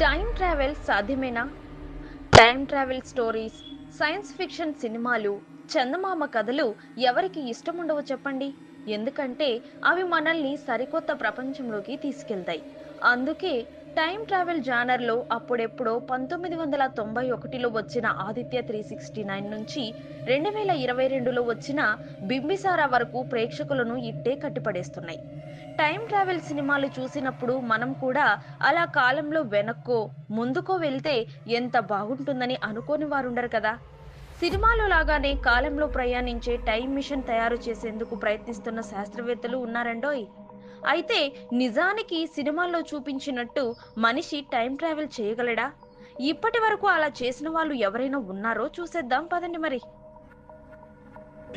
Time travel సాధ్యమేనా? Time travel stories, science fiction సినిమాలు, చందమామ కథలు ఎవరికి ఇష్టం ఉండవో చెప్పండి. ఎందుకంటే అవి మనల్ని సరికొత్త ప్రపంచంలోకి తీసుకెళ్తాయి. అందుకే టైం ట్రావెల్ జానర్లో అప్పుడెప్పుడో 1991లో వచ్చిన ఆదిత్య 369 నుంచి 2022లో వచ్చిన బింబిసారా వరకు ప్రేక్షకులను ఇట్టే కట్టిపడేస్తున్నాయి. టైం ట్రావెల్ సినిమాలు చూసినప్పుడు మనం కూడా అలా కాలంలో వెనక్కో ముందుకో వెళ్తే ఎంత బాగుంటుందని అనుకోని వారుండరు కదా. సినిమాలో లాగానే కాలంలో ప్రయాణించే టైం మిషన్ తయారు చేసేందుకు ప్రయత్నిస్తున్న శాస్త్రవేత్తలు ఉన్నారండోయ్. అయితే నిజానికి సినిమాల్లో చూపించినట్టు మనిషి టైం ట్రావెల్ చేయగలడా? ఇప్పటి వరకు అలా చేసిన వాళ్ళు ఎవరైనా ఉన్నారో చూసేద్దాం పదండి మరి.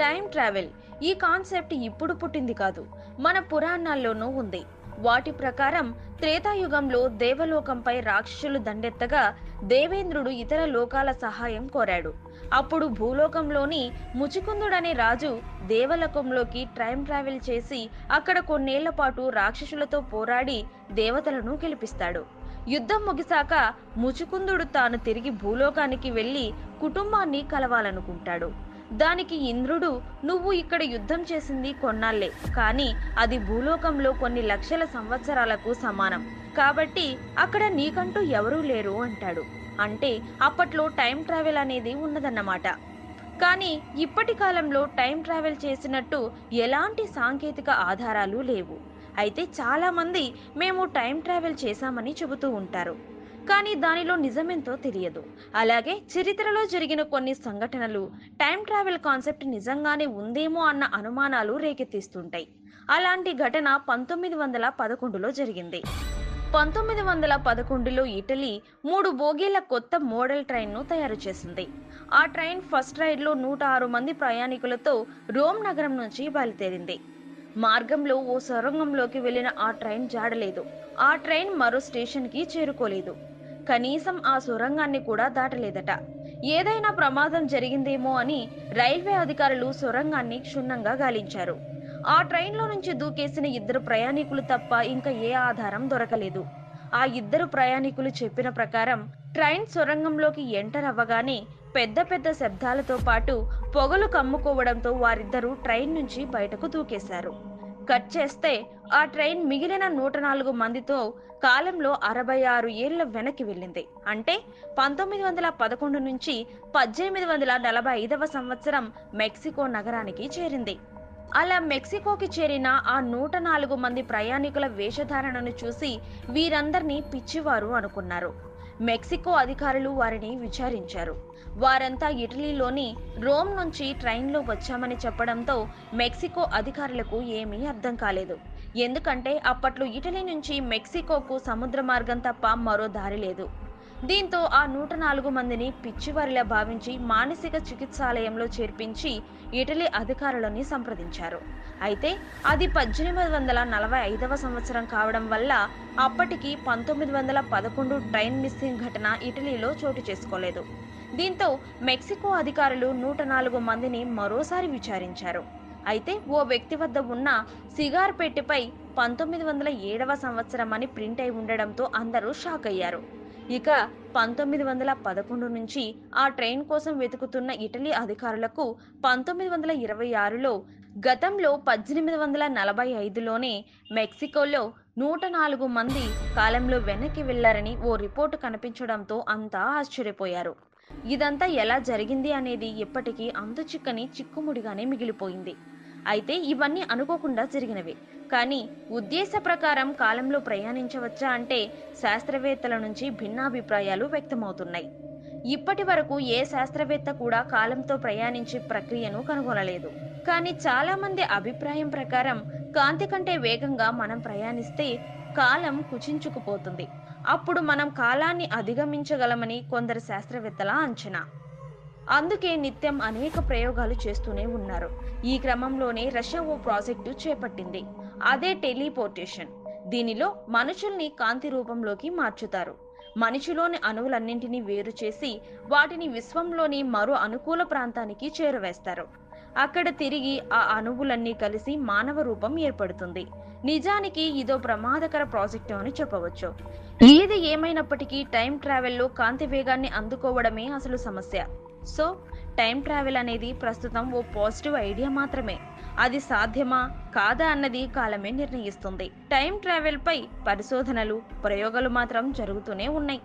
టైం ట్రావెల్ ఈ కాన్సెప్ట్ ఇప్పుడు పుట్టింది కాదు, మన పురాణాల్లోనూ ఉంది. వాటి ప్రకారం త్రేతాయుగంలో దేవలోకంపై రాక్షసులు దండెత్తగా దేవేంద్రుడు ఇతర లోకాల సహాయం కోరాడు. అప్పుడు భూలోకంలోని ముచికుందుడనే రాజు దేవలోకంలోకి టైం ట్రావెల్ చేసి అక్కడ కొన్నేళ్ల పాటు రాక్షసులతో పోరాడి దేవతలను గెలిపిస్తాడు. యుద్ధం ముగిశాక ముచుకుందుడు తాను తిరిగి భూలోకానికి వెళ్లి కుటుంబాన్ని కలవాలనుకుంటాడు. దానికి ఇంద్రుడు, నువ్వు ఇక్కడ యుద్ధం చేసింది కొన్నాళ్లే, కానీ అది భూలోకంలో కొన్ని లక్షల సంవత్సరాలకు సమానం, కాబట్టి అక్కడ నీకంటూ ఎవరూ లేరు అంటాడు. అంటే అప్పట్లో టైం ట్రావెల్ అనేది ఉన్నదన్నమాట. కానీ ఇప్పటి కాలంలో టైం ట్రావెల్ చేసినట్టు ఎలాంటి సాంకేతిక ఆధారాలు లేవు. అయితే చాలా మంది మేము టైం ట్రావెల్ చేశామని చెబుతూ ఉంటారు, కానీ దానిలో నిజమెంతో తెలియదు. అలాగే చరిత్రలో జరిగిన కొన్ని సంఘటనలు టైం ట్రావెల్ కాన్సెప్ట్ నిజంగానే ఉందేమో అన్న అనుమానాలు రేకెత్తిస్తుంటాయి. అలాంటి ఘటన 1911లో జరిగింది. 1911లో ఇటలీ 3 బోగీల కొత్త మోడల్ ట్రైన్ను తయారు చేసింది. ఆ ట్రైన్ ఫస్ట్ రైడ్లో 106 మంది ప్రయాణికులతో రోమ్ నగరం నుంచి బయలుదేరింది. మార్గంలో ఓ సొరంగంలోకి వెళ్లిన ఆ ట్రైన్ జాడలేదు. ఆ ట్రైన్ మరో స్టేషన్కి చేరుకోలేదు. కనీసం ఆ సొరంగాన్ని కూడా దాటలేదట. ఏదైనా ప్రమాదం జరిగిందేమో అని రైల్వే అధికారులు సొరంగాన్ని క్షుణ్ణంగా గాలించారు. ఆ ట్రైన్లో నుంచి దూకేసిన 2 ప్రయాణికులు తప్ప ఇంకా ఏ ఆధారం దొరకలేదు. ఆ 2 ప్రయాణికులు చెప్పిన ప్రకారం ట్రైన్ సొరంగంలోకి ఎంటర్ అవ్వగానే పెద్ద పెద్ద శబ్దాలతో పాటు పొగలు కమ్ముకోవడంతో వారిద్దరూ ట్రైన్ నుంచి బయటకు దూకేశారు. కట్ చేస్తే ఆ ట్రైన్ మిగిలిన 104 మందితో కాలంలో 66 ఏళ్ల వెనక్కి వెళ్ళింది. అంటే 1911 నుంచి 1845వ సంవత్సరం మెక్సికో నగరానికి చేరింది. అలా మెక్సికోకి చేరిన ఆ 104 మంది ప్రయాణికుల వేషధారణను చూసి వీరందరినీ పిచ్చివారు అనుకున్నారు. మెక్సికో అధికారులు వారిని విచారించారు. వారంతా ఇటలీలోని రోమ్ నుంచి ట్రైన్లో వచ్చామని చెప్పడంతో మెక్సికో అధికారులకు ఏమీ అర్థం కాలేదు. ఎందుకంటే అప్పట్లో ఇటలీ నుంచి మెక్సికోకు సముద్ర మార్గం తప్ప మరో దారి లేదు. దీంతో ఆ 104 మందిని పిచ్చివారిలా భావించి మానసిక చికిత్సాలయంలో చేర్పించి ఇటలీ అధికారులని సంప్రదించారు. అయితే అది 1845వ సంవత్సరం కావడం వల్ల అప్పటికి 1911 ట్రైన్ మిస్సింగ్ ఘటన ఇటలీలో చోటు చేసుకోలేదు. దీంతో మెక్సికో అధికారులు 104 మందిని మరోసారి విచారించారు. అయితే ఓ వ్యక్తి వద్ద ఉన్న సిగార్ పెట్టెపై 1907వ సంవత్సరం అని ప్రింట్ అయి ఉండడంతో అందరూ షాక్ అయ్యారు. ఇక 1911 నుంచి ఆ ట్రైన్ కోసం వెతుకుతున్న ఇటలీ అధికారులకు 1926లో గతంలో 1845లోనే మెక్సికోలో 104 మంది కాలంలో వెనక్కి వెళ్లారని ఓ రిపోర్టు కనిపించడంతో అంతా ఆశ్చర్యపోయారు. ఇదంతా ఎలా జరిగింది అనేది ఇప్పటికీ అంతుచిక్కని చిక్కుముడిగానే మిగిలిపోయింది. అయితే ఇవన్నీ అనుకోకుండా జరిగినవే, కానీ ఉద్దేశ ప్రకారం కాలంలో ప్రయాణించవచ్చా అంటే శాస్త్రవేత్తల నుంచి భిన్నాభిప్రాయాలు వ్యక్తమవుతున్నాయి. ఇప్పటి వరకు ఏ శాస్త్రవేత్త కూడా కాలంతో ప్రయాణించే ప్రక్రియను కనుగొనలేదు. కానీ చాలా మంది అభిప్రాయం ప్రకారం కాంతి కంటే వేగంగా మనం ప్రయాణిస్తే కాలం కుచించుకుపోతుంది. అప్పుడు మనం కాలాన్ని అధిగమించగలమని కొందరు శాస్త్రవేత్తల అంచనా. అందుకే నిత్యం అనేక ప్రయోగాలు చేస్తూనే ఉన్నారు. ఈ క్రమంలోనే రష్యా ఓ ప్రాజెక్టు చేపట్టింది. అదే టెలిపోర్టేషన్. దీనిలో మనుషుల్ని కాంతి రూపంలోకి మార్చుతారు. మనిషిలోని అణువులన్నింటినీ వేరు చేసి వాటిని విశ్వంలోని మరో అనుకూల ప్రాంతానికి చేరవేస్తారు. అక్కడ తిరిగి ఆ అణువులన్నీ కలిసి మానవ రూపం ఏర్పడుతుంది. నిజానికి ఇదో ప్రమాదకర ప్రాజెక్టు అని చెప్పవచ్చు. ఏది ఏమైనప్పటికీ టైం ట్రావెల్‌లో కాంతి వేగాన్ని అందుకోవడమే అసలు సమస్య. సో, టైం ట్రావెల్ అనేది ప్రస్తుతం ఓ పాజిటివ్ ఐడియా మాత్రమే. అది సాధ్యమా? కాదా? అన్నది కాలమే నిర్ణయిస్తుంది. టైం ట్రావెల్‌పై పరిశోధనలు, ప్రయోగాలు మాత్రం జరుగుతూనే ఉన్నాయి.